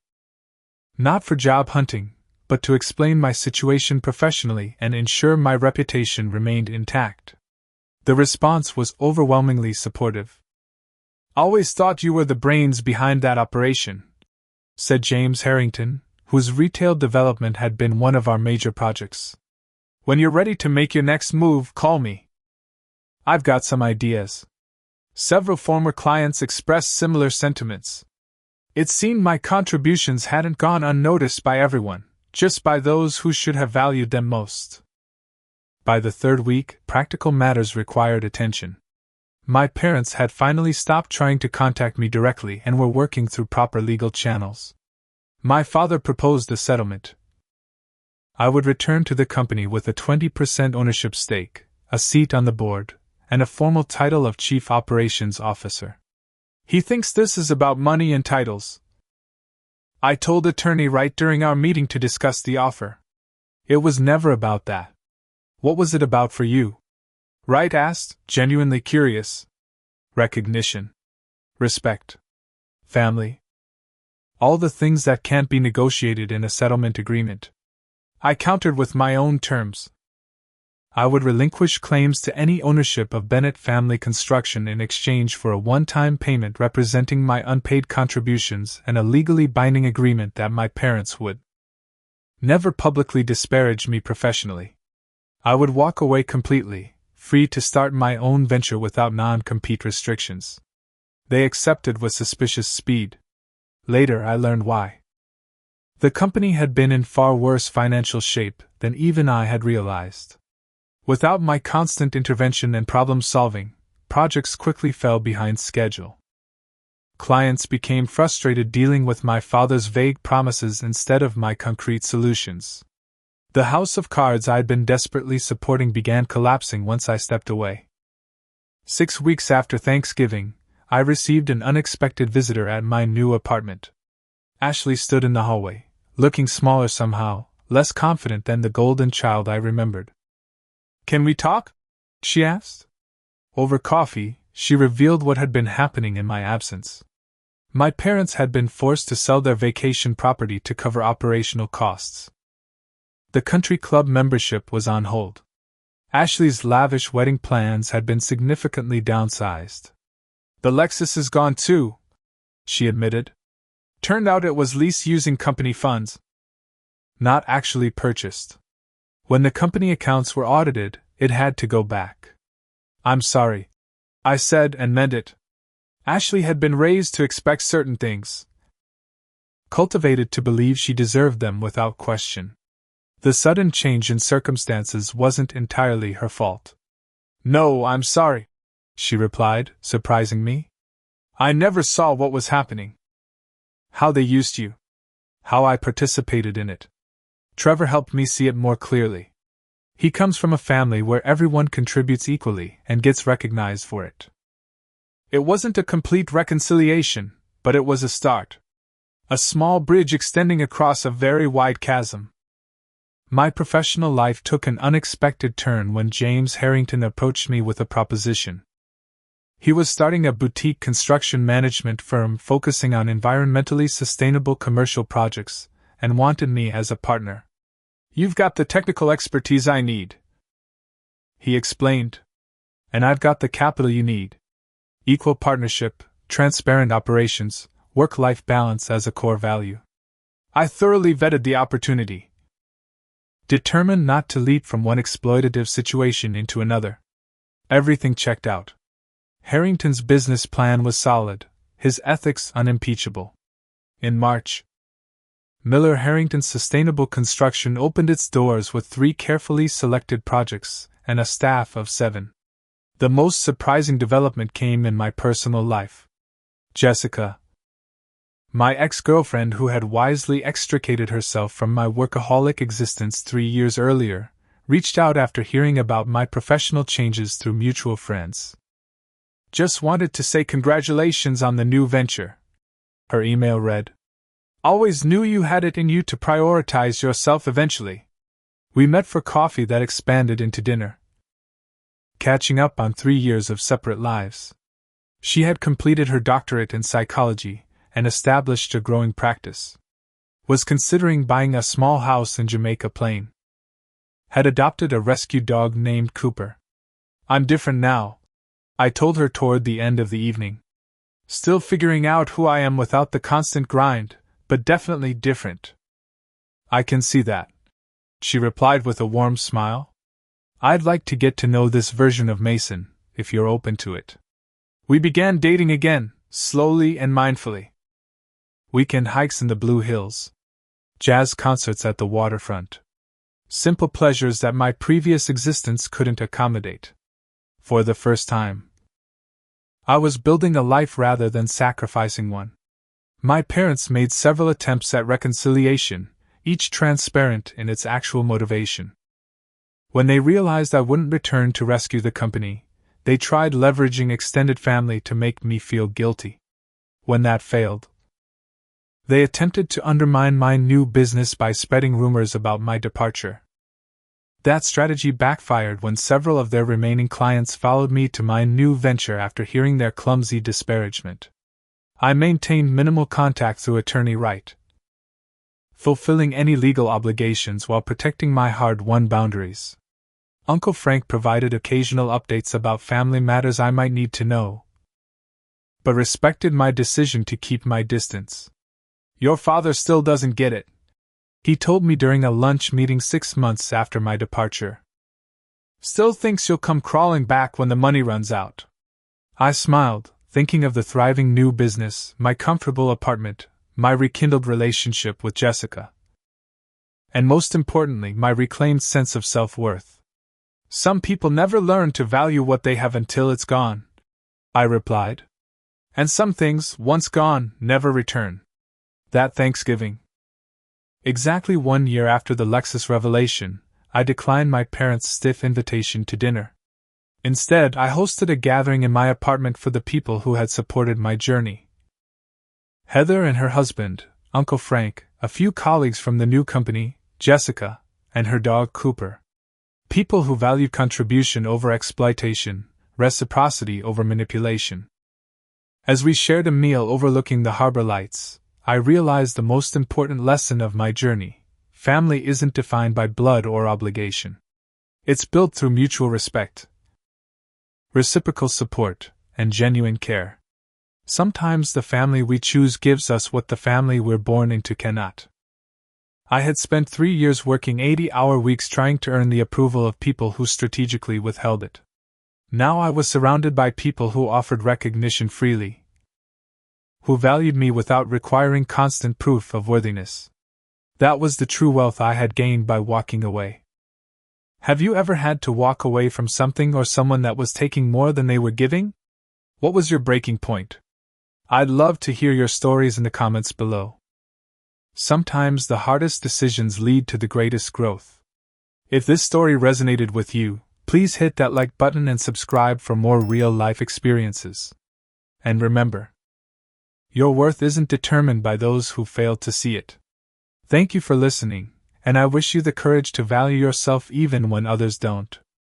Not for job hunting, but to explain my situation professionally and ensure my reputation remained intact. The response was overwhelmingly supportive. Always thought you were the brains behind that operation, said James Harrington, whose retail development had been one of our major projects. When you're ready to make your next move, call me. I've got some ideas. Several former clients expressed similar sentiments. It seemed my contributions hadn't gone unnoticed by everyone, just by those who should have valued them most. By the third week, practical matters required attention. My parents had finally stopped trying to contact me directly and were working through proper legal channels. My father proposed a settlement. I would return to the company with a 20% ownership stake, a seat on the board, and a formal title of Chief Operations Officer. He thinks this is about money and titles. I told Attorney Wright during our meeting to discuss the offer. It was never about that. What was it about for you? Wright asked, genuinely curious. Recognition. Respect. Family. All the things that can't be negotiated in a settlement agreement. I countered with my own terms. I would relinquish claims to any ownership of Bennett Family Construction in exchange for a one-time payment representing my unpaid contributions and a legally binding agreement that my parents would never publicly disparage me professionally. I would walk away completely, free to start my own venture without non-compete restrictions. They accepted with suspicious speed. Later I learned why. The company had been in far worse financial shape than even I had realized. Without my constant intervention and problem-solving, projects quickly fell behind schedule. Clients became frustrated dealing with my father's vague promises instead of my concrete solutions. The house of cards I'd been desperately supporting began collapsing once I stepped away. 6 weeks after Thanksgiving, I received an unexpected visitor at my new apartment. Ashley stood in the hallway, looking smaller somehow, less confident than the golden child I remembered. "Can we talk?" she asked. Over coffee, she revealed what had been happening in my absence. My parents had been forced to sell their vacation property to cover operational costs. The country club membership was on hold. Ashley's lavish wedding plans had been significantly downsized. "The Lexus is gone too," she admitted. "Turned out it was lease using company funds. Not actually purchased. When the company accounts were audited, it had to go back." "I'm sorry," I said, and meant it. Ashley had been raised to expect certain things, cultivated to believe she deserved them without question. The sudden change in circumstances wasn't entirely her fault. "No, I'm sorry," she replied, surprising me. "I never saw what was happening. How they used you. How I participated in it. Trevor helped me see it more clearly. He comes from a family where everyone contributes equally and gets recognized for it. It wasn't a complete reconciliation, but it was a start. A small bridge extending across a very wide chasm." My professional life took an unexpected turn when James Harrington approached me with a proposition. He was starting a boutique construction management firm focusing on environmentally sustainable commercial projects, and wanted me as a partner. "You've got the technical expertise I need," he explained. "And I've got the capital you need. Equal partnership, transparent operations, work-life balance as a core value." I thoroughly vetted the opportunity, determined not to leap from one exploitative situation into another. Everything checked out. Harrington's business plan was solid, his ethics unimpeachable. In March, Miller Harrington Sustainable Construction opened its doors with 3 carefully selected projects and a staff of 7. The most surprising development came in my personal life. Jessica, my ex-girlfriend who had wisely extricated herself from my workaholic existence 3 years earlier, reached out after hearing about my professional changes through mutual friends. "Just wanted to say congratulations on the new venture," her email read. "Always knew you had it in you to prioritize yourself eventually." We met for coffee that expanded into dinner, catching up on 3 years of separate lives. She had completed her doctorate in psychology and established a growing practice. Was considering buying a small house in Jamaica Plain. Had adopted a rescue dog named Cooper. "I'm different now," I told her toward the end of the evening. "Still figuring out who I am without the constant grind, but definitely different." "I can see that," she replied with a warm smile. "I'd like to get to know this version of Mason, if you're open to it." We began dating again, slowly and mindfully. weekend hikes in the Blue Hills, jazz concerts at the waterfront. Simple pleasures that my previous existence couldn't accommodate. For the first time, I was building a life rather than sacrificing one. My parents made several attempts at reconciliation, each transparent in its actual motivation. When they realized I wouldn't return to rescue the company, they tried leveraging extended family to make me feel guilty. When that failed, they attempted to undermine my new business by spreading rumors about my departure. That strategy backfired when several of their remaining clients followed me to my new venture after hearing their clumsy disparagement. I maintained minimal contact through attorney right, fulfilling any legal obligations while protecting my hard-won boundaries. Uncle Frank provided occasional updates about family matters I might need to know, but respected my decision to keep my distance. "Your father still doesn't get it," he told me during a lunch meeting 6 months after my departure. "Still thinks you'll come crawling back when the money runs out." I smiled, thinking of the thriving new business, my comfortable apartment, my rekindled relationship with Jessica, and most importantly, my reclaimed sense of self-worth. "Some people never learn to value what they have until it's gone," I replied. "And some things, once gone, never return." That Thanksgiving, exactly 1 year after the Lexus revelation, I declined my parents' stiff invitation to dinner. Instead, I hosted a gathering in my apartment for the people who had supported my journey. Heather and her husband, Uncle Frank, a few colleagues from the new company, Jessica, and her dog Cooper. People who valued contribution over exploitation, reciprocity over manipulation. As we shared a meal overlooking the harbor lights, I realized the most important lesson of my journey: family isn't defined by blood or obligation. It's built through mutual respect, reciprocal support, and genuine care. Sometimes the family we choose gives us what the family we're born into cannot. I had spent 3 years working 80-hour weeks trying to earn the approval of people who strategically withheld it. Now I was surrounded by people who offered recognition freely, who valued me without requiring constant proof of worthiness. That was the true wealth I had gained by walking away. Have you ever had to walk away from something or someone that was taking more than they were giving? What was your breaking point? I'd love to hear your stories in the comments below. Sometimes the hardest decisions lead to the greatest growth. If this story resonated with you, please hit that like button and subscribe for more real-life experiences. And remember, your worth isn't determined by those who fail to see it. Thank you for listening, and I wish you the courage to value yourself even when others don't.